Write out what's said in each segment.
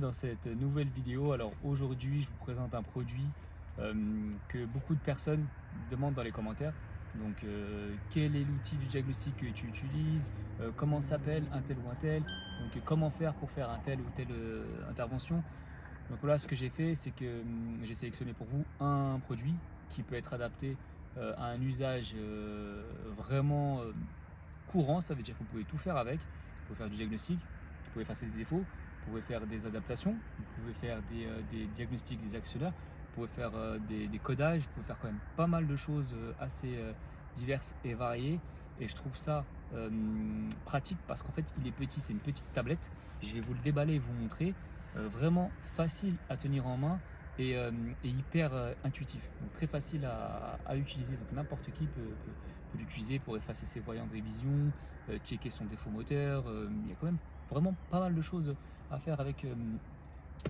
dans cette nouvelle vidéo. Alors aujourd'hui, je vous présente un produit que beaucoup de personnes demandent dans les commentaires. Donc quel est l'outil du diagnostic que tu utilises, comment s'appelle un tel ou un tel, donc comment faire pour faire un tel ou telle intervention. Donc voilà, ce que j'ai fait, c'est que j'ai sélectionné pour vous un produit qui peut être adapté à un usage vraiment courant. Ça veut dire que vous pouvez tout faire avec. Vous pouvez faire du diagnostic, vous pouvez effacer des défauts, vous pouvez faire des adaptations, vous pouvez faire des diagnostics des actionnaires, vous pouvez faire des codages, vous pouvez faire quand même pas mal de choses assez diverses et variées. Et je trouve ça pratique parce qu'en fait il est petit, c'est une petite tablette. Je vais vous le déballer et vous montrer. Vraiment facile à tenir en main et hyper intuitif, donc très facile à utiliser. Donc n'importe qui peut l'utiliser pour effacer ses voyants de révision, checker son défaut moteur. Il y a quand même vraiment pas mal de choses à faire avec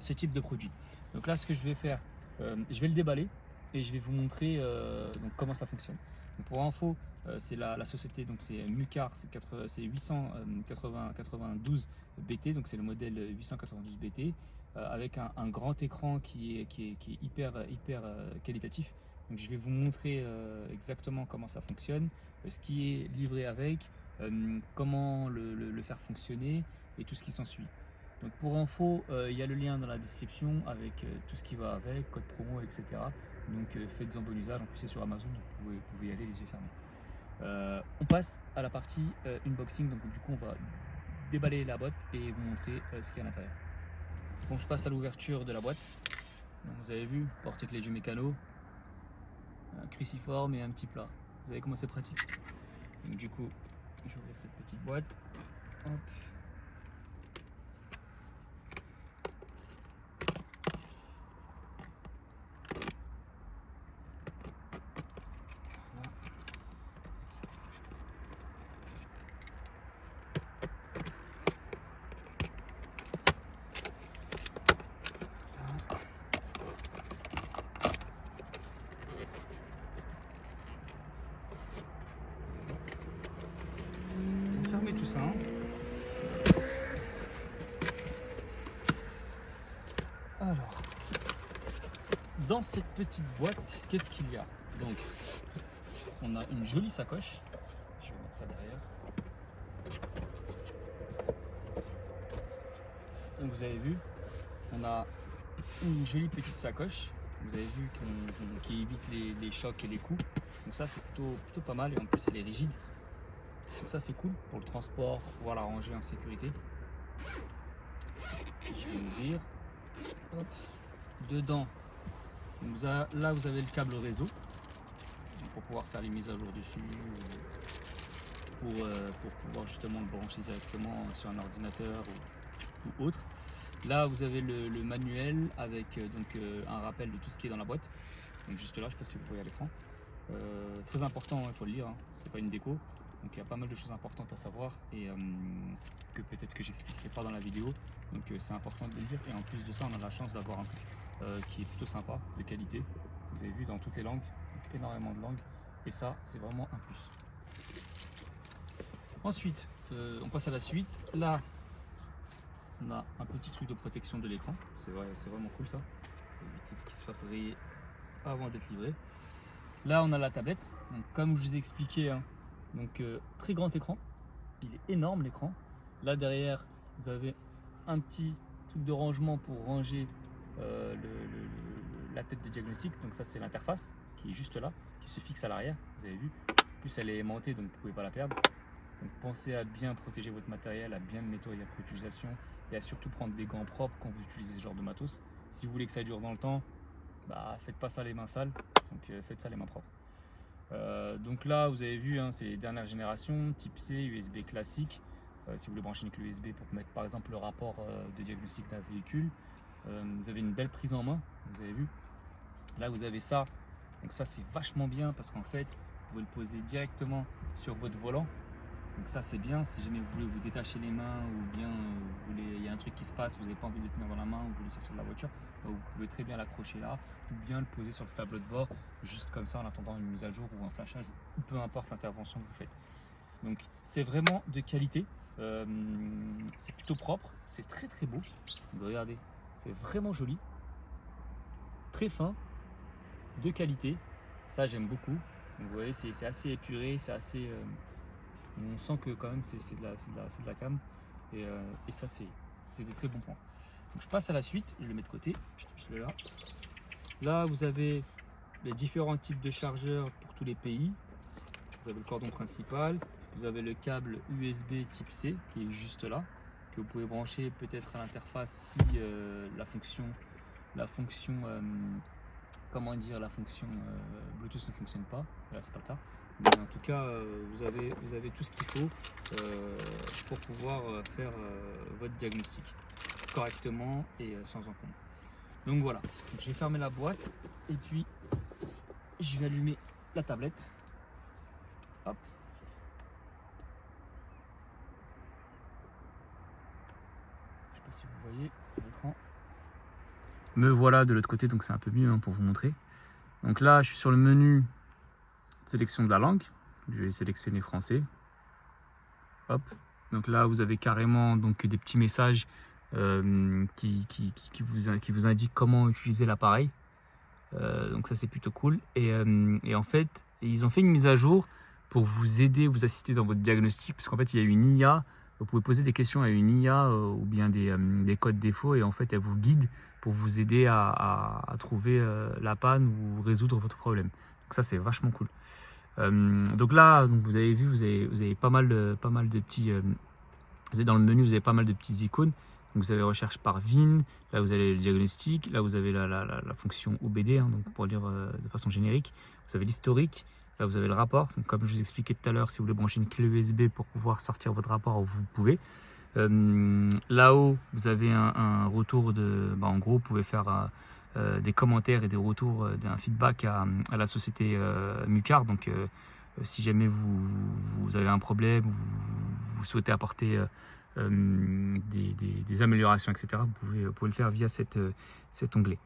ce type de produit. Donc là, ce que je vais faire, je vais le déballer et je vais vous montrer donc comment ça fonctionne. Donc pour info, c'est la société, donc c'est Mucar, c'est 892 BT, donc c'est le modèle 892 BT avec un grand écran qui est hyper qualitatif. Donc je vais vous montrer exactement comment ça fonctionne, ce qui est livré avec, comment le faire fonctionner et tout ce qui s'ensuit. Donc pour info, il y a le lien dans la description avec tout ce qui va avec, code promo, etc. Donc faites-en bon usage. En plus c'est sur Amazon, donc vous pouvez y aller les yeux fermés. On passe à la partie unboxing. Donc du coup on va déballer la boîte et vous montrer ce qu'il y a à l'intérieur. Donc je passe à l'ouverture de la boîte. Donc, vous avez vu, porte-clés du mécano, un cruciforme et un petit plat. Vous voyez comment c'est pratique. Donc du coup, je vais ouvrir cette petite boîte. Hop. Fermez tout ça. Alors, dans cette petite boîte, qu'est-ce qu'il y a? Donc, on a une jolie sacoche. Je vais mettre ça derrière. Donc, vous avez vu, on a une jolie petite sacoche. Vous avez vu qui évite les chocs et les coups. Donc ça, c'est plutôt pas mal. Et en plus, elle est rigide. Donc ça, c'est cool pour le transport, pour pouvoir la ranger en sécurité. Je vais ouvrir. Hop. Dedans, là vous avez le câble réseau pour pouvoir faire les mises à jour dessus, pour pouvoir justement le brancher directement sur un ordinateur ou autre. Là vous avez le manuel avec un rappel de tout ce qui est dans la boîte. Donc juste là, je ne sais pas si vous voyez à l'écran. Très important, il faut le lire, hein. C'est pas une déco. Donc il y a pas mal de choses importantes à savoir et que peut-être que j'expliquerai pas dans la vidéo. Donc c'est important de le lire. Et en plus de ça, on a la chance d'avoir un truc qui est plutôt sympa, de qualité. Vous avez vu, dans toutes les langues, donc énormément de langues. Et ça, c'est vraiment un plus. Ensuite, on passe à la suite. Là, on a un petit truc de protection de l'écran. C'est vraiment cool ça. Éviter qu'il se fasse rayer avant d'être livré. Là, on a la tablette. Donc, comme je vous ai expliqué, hein, donc très grand écran. Il est énorme l'écran. Là derrière, vous avez un petit truc de rangement pour ranger la tête de diagnostic. Donc ça, c'est l'interface qui est juste là, qui se fixe à l'arrière. Vous avez vu. En plus, elle est aimantée, donc vous ne pouvez pas la perdre. Donc pensez à bien protéger votre matériel, à bien le nettoyer après utilisation et à surtout prendre des gants propres quand vous utilisez ce genre de matos. Si vous voulez que ça dure dans le temps, bah, faites pas ça les mains sales. Donc faites ça les mains propres. Donc là, vous avez vu, hein, c'est dernière génération, type C, USB classique. Si vous voulez brancher une clé USB pour mettre par exemple le rapport de diagnostic d'un véhicule. Vous avez une belle prise en main, vous avez vu. Là, vous avez ça. Donc ça, c'est vachement bien parce qu'en fait, vous pouvez le poser directement sur votre volant. Donc ça, c'est bien si jamais vous voulez vous détacher les mains ou bien il y a un truc qui se passe, vous n'avez pas envie de le tenir dans la main ou vous voulez sortir de la voiture, bah, vous pouvez très bien l'accrocher là ou bien le poser sur le tableau de bord juste comme ça en attendant une mise à jour ou un flashage ou peu importe l'intervention que vous faites. Donc c'est vraiment de qualité, c'est plutôt propre, c'est très beau. Donc, regardez, C'est vraiment joli, très fin, de qualité. Ça, j'aime beaucoup. Donc, vous voyez, c'est assez épuré, c'est assez. On sent que quand même c'est de la cam. Et ça, c'est des très bons points. Donc, je passe à la suite, je le mets de côté. Je le là. Là, vous avez les différents types de chargeurs pour tous les pays. Vous avez le cordon principal, vous avez le câble USB type C qui est juste là, que vous pouvez brancher peut-être à l'interface si la fonction comment dire, la fonction Bluetooth ne fonctionne pas. Là, c'est pas le cas. Mais en tout cas, vous avez tout ce qu'il faut pour pouvoir faire votre diagnostic correctement et sans encombre. Donc voilà, donc, je vais fermer la boîte et puis je vais allumer la tablette. Hop. Je sais pas si vous voyez l'écran. Me voilà de l'autre côté, donc c'est un peu mieux pour vous montrer. Donc là, je suis sur le menu sélection de la langue. Je vais sélectionner français. Hop. Donc là, vous avez carrément donc des petits messages qui vous indiquent comment utiliser l'appareil. Donc ça, c'est plutôt cool. Et en fait, ils ont fait une mise à jour pour vous aider, vous assister dans votre diagnostic, parce qu'en fait, il y a une IA. Vous pouvez poser des questions à une IA ou bien des codes défauts, et en fait, elle vous guide pour vous aider à trouver la panne ou résoudre votre problème. Donc ça, c'est vachement cool. Donc là, donc vous avez vu, vous avez pas mal de petits. Vous avez dans le menu, vous avez pas mal de petites icônes. Donc vous avez recherche par VIN, là vous avez le diagnostic, là vous avez la fonction OBD, donc pour lire de façon générique. Vous avez l'historique, là vous avez le rapport. Donc comme je vous expliquais tout à l'heure, si vous voulez brancher une clé USB pour pouvoir sortir votre rapport, vous pouvez. Là-haut, vous avez un retour de. En gros, vous pouvez faire des commentaires et des retours d'un feedback à la société Mucar. Donc si jamais vous avez un problème, vous souhaitez apporter des améliorations, etc., vous pouvez le faire via cet onglet.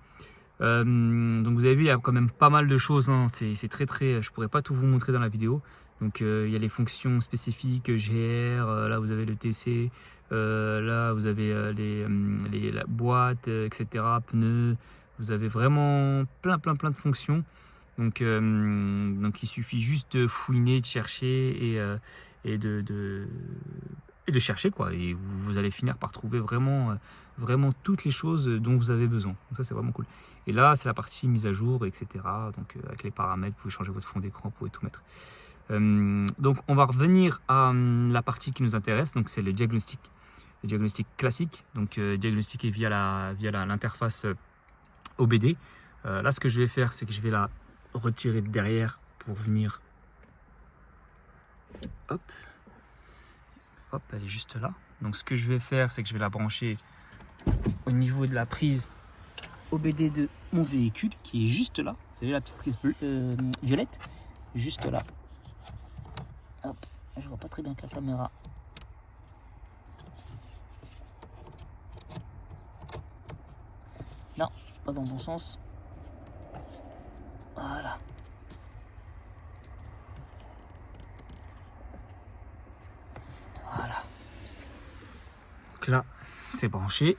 Donc vous avez vu, il y a quand même pas mal de choses, hein. C'est très, je pourrais pas tout vous montrer dans la vidéo. Donc il y a les fonctions spécifiques GR, là vous avez le TC, là vous avez la boîte, etc., pneus. Vous avez vraiment plein de fonctions. Donc il suffit juste de fouiner, de chercher et de chercher, quoi. Et vous allez finir par trouver vraiment toutes les choses dont vous avez besoin. Donc ça, c'est vraiment cool. Et là, c'est la partie mise à jour, etc. Donc avec les paramètres, vous pouvez changer votre fond d'écran, vous pouvez tout mettre. Donc on va revenir à la partie qui nous intéresse. Donc c'est le diagnostic classique. Donc diagnostiqué via l'interface OBD. Là, ce que je vais faire, c'est que je vais la retirer de derrière pour venir. Hop, elle est juste là. Donc ce que je vais faire, c'est que je vais la brancher au niveau de la prise OBD de mon véhicule, qui est juste là. Vous voyez la petite prise violette, juste là. Hop, je vois pas très bien avec la caméra. Non, pas dans le bon sens. Voilà. Voilà. Donc là, c'est branché.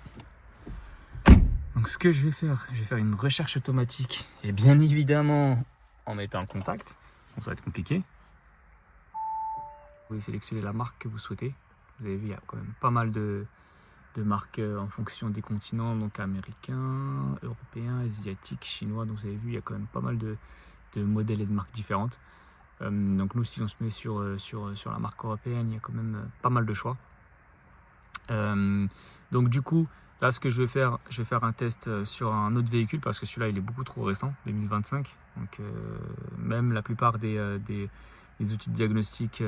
Donc ce que je vais faire une recherche automatique. Et bien évidemment, en mettant le contact. Donc ça va être compliqué. Vous pouvez sélectionner la marque que vous souhaitez. Vous avez vu, il y a quand même pas mal de marques en fonction des continents, donc américains, européens, asiatiques, chinois. Donc vous avez vu, il y a quand même pas mal de modèles et de marques différentes. Donc nous, si on se met sur la marque européenne, il y a quand même pas mal de choix. Donc du coup, là, ce que je vais faire un test sur un autre véhicule parce que celui-là, il est beaucoup trop récent, 2025. Donc même la plupart des outils de diagnostic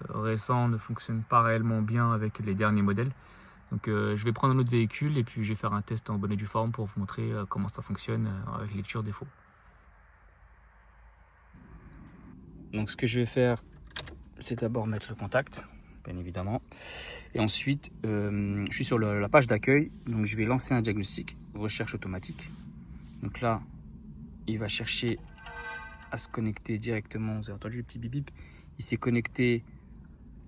récents ne fonctionnent pas réellement bien avec les derniers modèles. Donc je vais prendre un autre véhicule et puis je vais faire un test en bonne et due forme pour vous montrer comment ça fonctionne avec lecture défaut. Donc ce que je vais faire, c'est d'abord mettre le contact, bien évidemment. Et ensuite, je suis sur la page d'accueil, donc je vais lancer un diagnostic, recherche automatique. Donc là, il va chercher à se connecter directement. Vous avez entendu le petit bip bip. Il s'est connecté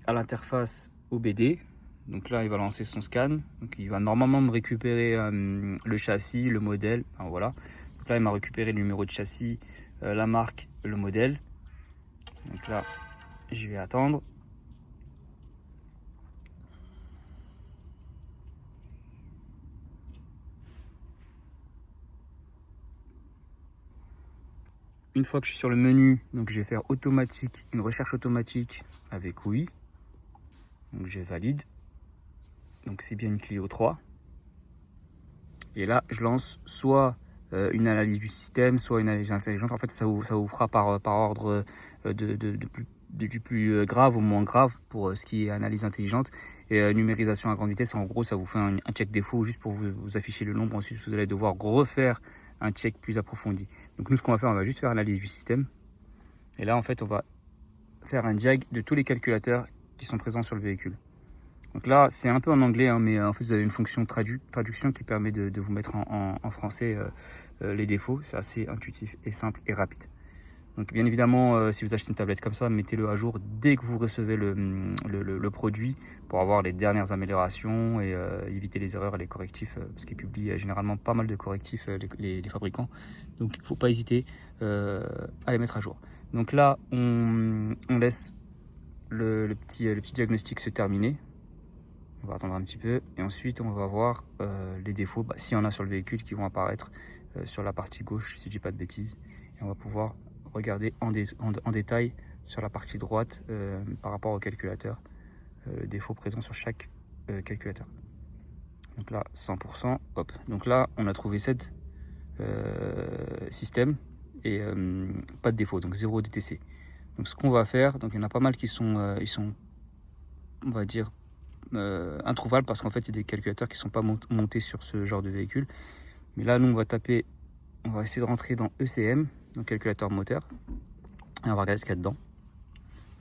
à l'interface OBD. Donc là, il va lancer son scan. Donc il va normalement me récupérer le châssis, le modèle. Enfin, voilà. Donc là, il m'a récupéré le numéro de châssis, la marque, le modèle. Donc là, je vais attendre. Une fois que je suis sur le menu, donc je vais faire automatique, une recherche automatique avec oui. Donc je valide. Donc c'est bien une Clio 3. Et là, je lance soit une analyse du système, soit une analyse intelligente. En fait, ça vous fera par ordre du plus grave au moins grave pour ce qui est analyse intelligente. Et numérisation à grande vitesse, en gros, ça vous fait un check défaut juste pour vous afficher le nombre. Ensuite, vous allez devoir refaire un check plus approfondi. Donc nous, ce qu'on va faire, on va juste faire analyse du système. Et là, en fait, on va faire un diag de tous les calculateurs qui sont présents sur le véhicule. Donc là, c'est un peu en anglais, hein, mais en fait, vous avez une fonction traduction qui permet de vous mettre en français les défauts. C'est assez intuitif et simple et rapide. Donc bien évidemment, si vous achetez une tablette comme ça, mettez-le à jour dès que vous recevez le produit pour avoir les dernières améliorations et éviter les erreurs et les correctifs, parce qu'ils publient généralement pas mal de correctifs, les fabricants. Donc il ne faut pas hésiter à les mettre à jour. Donc là, on laisse le petit diagnostic se terminer. On va attendre un petit peu et ensuite on va voir les défauts, s'il y en a sur le véhicule, qui vont apparaître sur la partie gauche, si je dis pas de bêtises. Et on va pouvoir regarder en détail sur la partie droite par rapport au calculateur, le défaut présent sur chaque calculateur. Donc là, 100%, hop. Donc là, on a trouvé 7 systèmes et pas de défaut, donc 0 DTC. Donc ce qu'on va faire, donc il y en a pas mal qui sont, on va dire, introuvables parce qu'en fait, c'est des calculateurs qui ne sont pas montés sur ce genre de véhicule. Mais là, nous, on va essayer de rentrer dans ECM, donc calculateur moteur, et on va regarder ce qu'il y a dedans.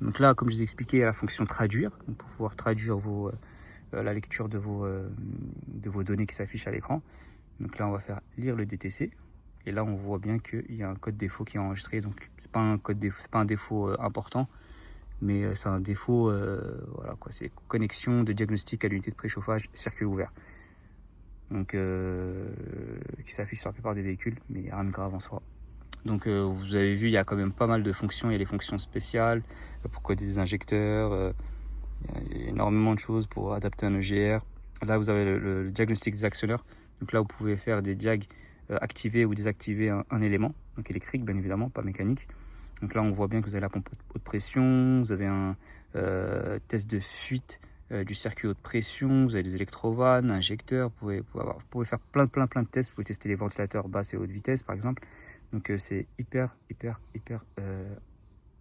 Donc là, comme je vous ai expliqué, il y a la fonction traduire, donc pour pouvoir traduire la lecture de vos données qui s'affichent à l'écran. Donc là, on va faire lire le DTC. Et là, on voit bien qu'il y a un code défaut qui est enregistré. Donc, c'est pas un défaut important, mais c'est un défaut, voilà quoi, c'est connexion de diagnostic à l'unité de préchauffage circuit ouvert. Donc, qui s'affiche sur la plupart des véhicules, mais il n'y a rien de grave en soi. Donc, vous avez vu, il y a quand même pas mal de fonctions. Il y a les fonctions spéciales pour coder des injecteurs. Il y a énormément de choses pour adapter un EGR. Là, vous avez le diagnostic des actionneurs. Donc là, vous pouvez faire des diags, activer ou désactiver un élément. Donc électrique, bien évidemment, pas mécanique. Donc là, on voit bien que vous avez la pompe haute pression, vous avez un test de fuite du circuit haute pression, vous avez des électrovannes, injecteurs, vous pouvez faire plein de tests, vous pouvez tester les ventilateurs basse et haute vitesse, par exemple. Donc c'est hyper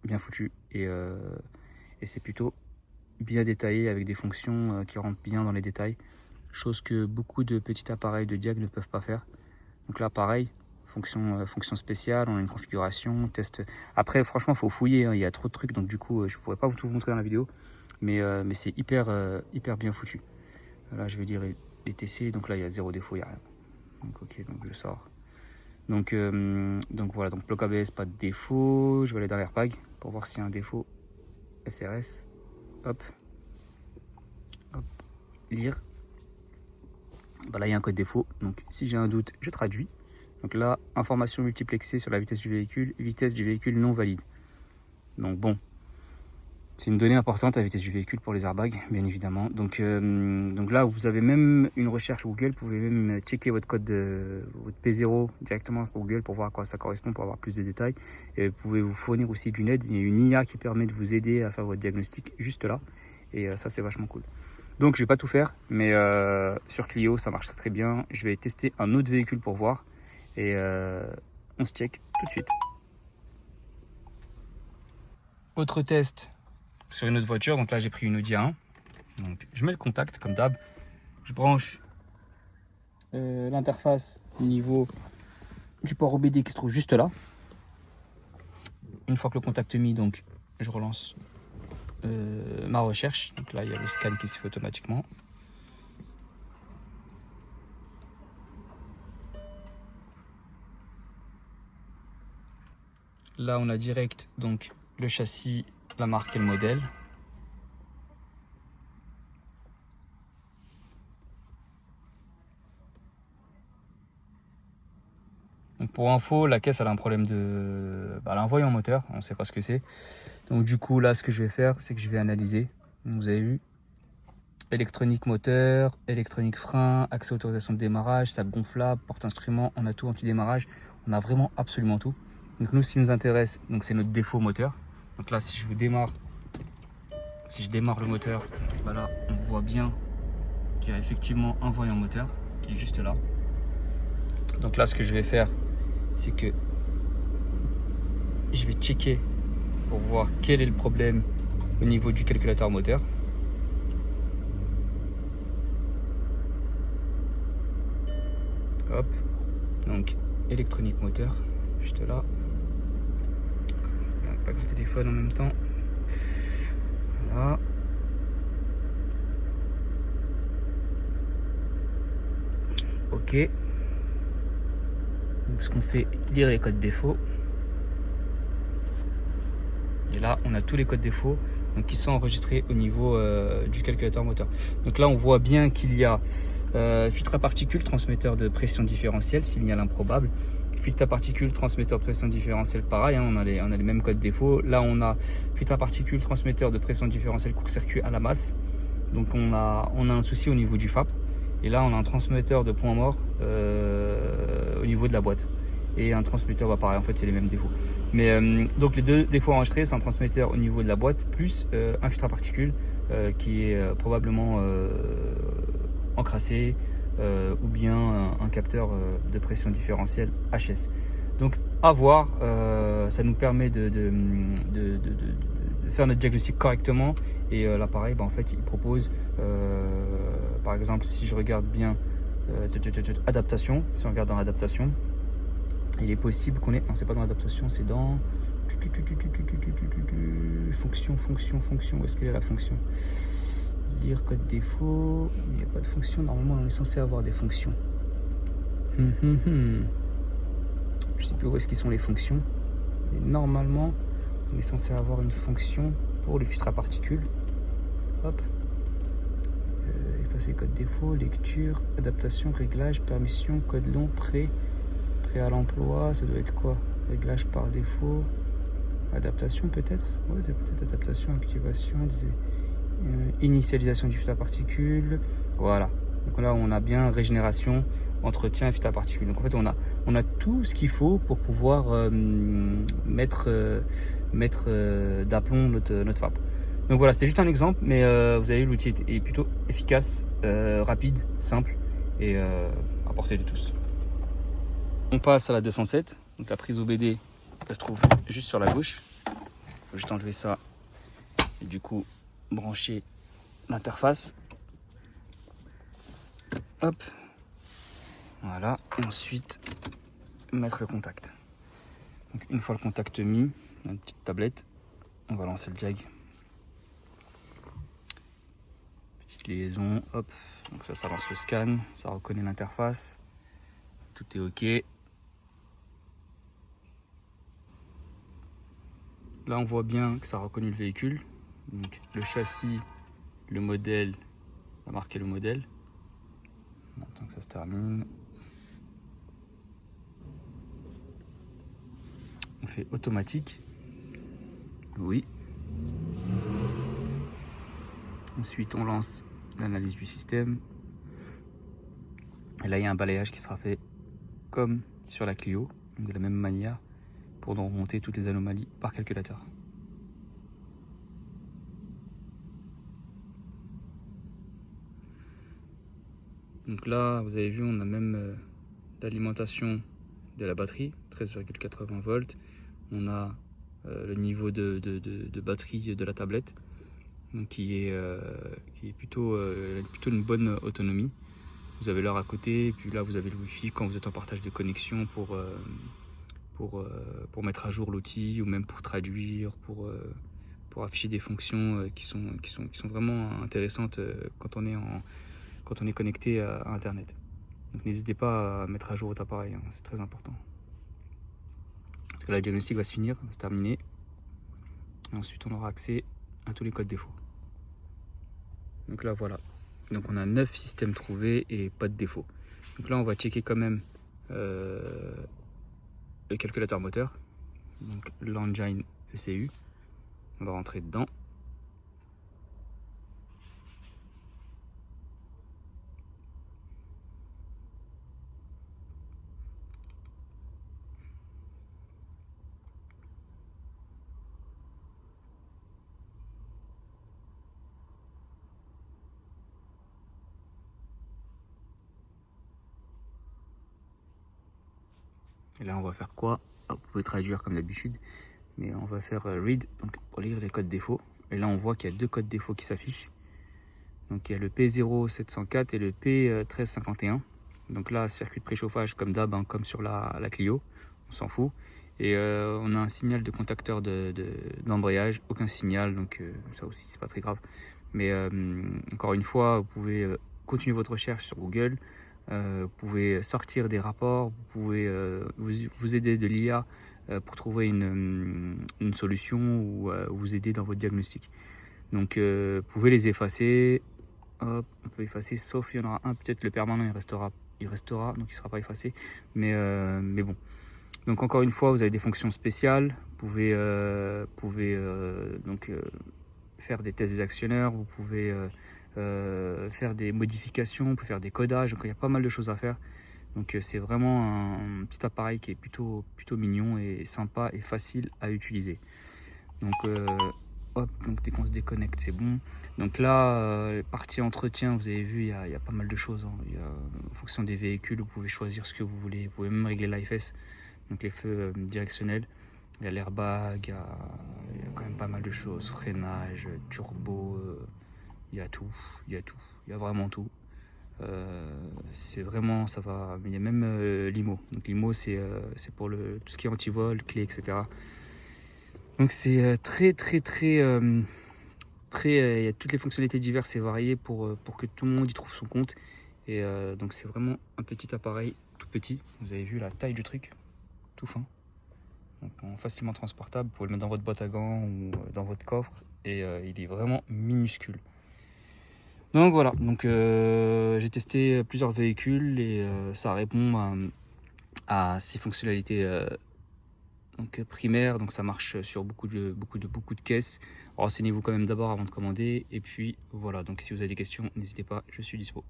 bien foutu et c'est plutôt bien détaillé avec des fonctions qui rentrent bien dans les détails, chose que beaucoup de petits appareils de diag ne peuvent pas faire. Donc là, pareil, fonction spéciale, on a une configuration, test. Après, franchement, il faut fouiller, hein, il y a trop de trucs, donc du coup, je ne pourrais pas tout vous montrer dans la vidéo, mais c'est hyper bien foutu. Là, je vais dire les TC, donc là, il y a 0 défaut, il n'y a rien. Donc ok, donc je sors. Donc voilà, donc bloc ABS, pas de défaut. Je vais aller dans l'airbag pour voir s'il y a un défaut. SRS, hop, lire. Là, il y a un code défaut, donc si j'ai un doute, je traduis. Donc là, information multiplexée sur la vitesse du véhicule non valide. Donc bon, c'est une donnée importante, la vitesse du véhicule pour les airbags, bien évidemment. Donc là, vous avez même une recherche Google, vous pouvez même checker votre code votre P0 directement sur Google pour voir à quoi ça correspond, pour avoir plus de détails. Et vous pouvez vous fournir aussi d'une aide. Il y a une IA qui permet de vous aider à faire votre diagnostic juste là. Et ça, c'est vachement cool. Donc, je vais pas tout faire, mais sur Clio, ça marche très bien. Je vais tester un autre véhicule pour voir. Et on se check tout de suite. Autre test sur une autre voiture. Donc là, j'ai pris une Audi A1. Donc, je mets le contact comme d'hab. Je branche l'interface au niveau du port OBD qui se trouve juste là. Une fois que le contact est mis, donc, je relance ma recherche. Donc là, il y a le scan qui se fait automatiquement. Là, on a direct donc le châssis, la marque et le modèle. Donc pour info, la caisse elle a un problème elle a un voyant moteur, on ne sait pas ce que c'est. Donc du coup là ce que je vais faire, c'est que je vais analyser. Donc, vous avez vu, électronique moteur, électronique frein, accès autorisation de démarrage, sac gonflable, porte-instrument, on a tout, anti-démarrage, on a vraiment absolument tout. Donc nous, ce qui nous intéresse, donc c'est notre défaut moteur. Donc là, si je démarre le moteur, voilà, on voit bien qu'il y a effectivement un voyant moteur qui est juste là. Donc là, ce que je vais faire, c'est que je vais checker pour voir quel est le problème au niveau du calculateur moteur. Hop, donc électronique moteur, juste là. Pas le téléphone en même temps. Voilà. Ok. Donc ce qu'on fait, lire les codes défauts. Et là, on a tous les codes défauts donc, qui sont enregistrés au niveau du calculateur moteur. Donc là, on voit bien qu'il y a filtre à particules, transmetteur de pression différentielle, signal improbable. Filtre à particules, transmetteur de pression différentielle, pareil, hein, on a les mêmes codes défauts. Là, on a filtre à particules, transmetteur de pression différentielle, court-circuit à la masse. Donc on a un souci au niveau du FAP. Et là, on a un transmetteur de point mort au niveau de la boîte. Et un transmetteur, pareil, en fait, c'est les mêmes défauts. Mais donc les deux défauts enregistrés, c'est un transmetteur au niveau de la boîte plus un filtre à particules qui est probablement encrassé ou bien un capteur de pression différentielle HS. Donc à voir, ça nous permet de faire notre diagnostic correctement et l'appareil, en fait, il propose, par exemple, si je regarde bien adaptation, si on regarde dans adaptation, il est possible qu'on ait... Non, c'est pas dans l'adaptation, c'est dans... Fonction. Où est-ce qu'elle est la fonction? Lire code défaut. Il n'y a pas de fonction. Normalement, on est censé avoir des fonctions. Je sais plus où est-ce qu'ils sont les fonctions. Mais normalement, on est censé avoir une fonction pour le filtre à particules. Hop. Effacer code défaut, lecture, adaptation, réglage, permission, code long, prêt à l'emploi, ça doit être quoi? Réglage par défaut, adaptation peut-être? Ouais, c'est peut-être adaptation, activation, initialisation du filtre à particules. Voilà. Donc là, on a bien régénération, entretien et filtre à particules. Donc en fait, on a tout ce qu'il faut pour pouvoir mettre d'aplomb notre FAP. Donc voilà, c'est juste un exemple, mais vous avez vu, l'outil est plutôt efficace, rapide, simple et à portée de tous. On passe à la 207, donc la prise OBD, elle se trouve juste sur la gauche. Il faut juste enlever ça et du coup brancher l'interface. Hop, voilà, et ensuite mettre le contact. Donc une fois le contact mis, on a une petite tablette, on va lancer le jag. Petite liaison, hop, donc ça lance le scan, ça reconnaît l'interface, tout est ok. Là, on voit bien que ça a reconnu le véhicule. Donc, le châssis, le modèle, on va marquer le modèle. Attends que ça se termine. On fait automatique. Oui. Ensuite, on lance l'analyse du système. Et là, il y a un balayage qui sera fait comme sur la Clio, donc de la même manière, pour donc remonter toutes les anomalies par calculateur. Donc là, vous avez vu, on a même l'alimentation de la batterie, 13,80 volts. On a le niveau de batterie de la tablette, donc qui est plutôt une bonne autonomie. Vous avez l'heure à côté, et puis là vous avez le Wi-Fi quand vous êtes en partage de connexion pour mettre à jour l'outil ou même pour traduire, pour afficher des fonctions qui sont vraiment intéressantes quand on est connecté à Internet. Donc n'hésitez pas à mettre à jour votre appareil, hein, c'est très important. Parce que là, le diagnostic va se finir, va se terminer. Et ensuite, on aura accès à tous les codes défauts. Donc là, voilà. Donc on a 9 systèmes trouvés et pas de défaut. Donc là, on va checker quand même le calculateur moteur, donc l'engine ECU. On va rentrer dedans. Et là, on va faire quoi? Vous pouvez traduire comme d'habitude, mais on va faire read, donc pour lire les codes défauts. Et là, on voit qu'il y a deux codes défauts qui s'affichent. Donc, il y a le P0704 et le P1351. Donc là, circuit de préchauffage comme d'hab, hein, comme sur la Clio, on s'en fout. Et on a un signal de contacteur d'embrayage, aucun signal, donc ça aussi, c'est pas très grave. Mais encore une fois, vous pouvez continuer votre recherche sur Google. Vous pouvez sortir des rapports, vous pouvez vous aider de l'IA pour trouver une solution ou vous aider dans votre diagnostic. Donc vous pouvez les effacer. Hop, on peut effacer, sauf il y en aura un, peut-être le permanent il restera, donc il ne sera pas effacé. Mais bon. Donc encore une fois, vous avez des fonctions spéciales. Vous pouvez donc faire des tests des actionneurs, vous pouvez faire des modifications, vous pouvez faire des codages, donc il y a pas mal de choses à faire. Donc c'est vraiment un petit appareil qui est plutôt mignon et sympa et facile à utiliser. Donc hop, donc dès qu'on se déconnecte, c'est bon. Donc là, partie entretien, vous avez vu, il y a pas mal de choses, hein. En fonction des véhicules, vous pouvez choisir ce que vous voulez. Vous pouvez même régler l'IFS, donc les feux directionnels. Il y a l'airbag, il y a quand même pas mal de choses. Freinage, turbo, il y a tout, il y a vraiment tout. C'est vraiment, ça va. Il y a même l'IMO. Donc l'IMO, c'est pour tout ce qui est anti-vol, clé, etc. Donc c'est très, il y a toutes les fonctionnalités diverses et variées pour que tout le monde y trouve son compte. Et donc c'est vraiment un petit appareil tout petit. Vous avez vu la taille du truc, tout fin. Donc facilement transportable, vous pouvez le mettre dans votre boîte à gants ou dans votre coffre. Et il est vraiment minuscule. Donc voilà, donc j'ai testé plusieurs véhicules et ça répond à ces fonctionnalités donc primaires. Donc ça marche sur beaucoup de caisses. Renseignez-vous quand même d'abord avant de commander. Et puis voilà, donc si vous avez des questions, n'hésitez pas, je suis dispo.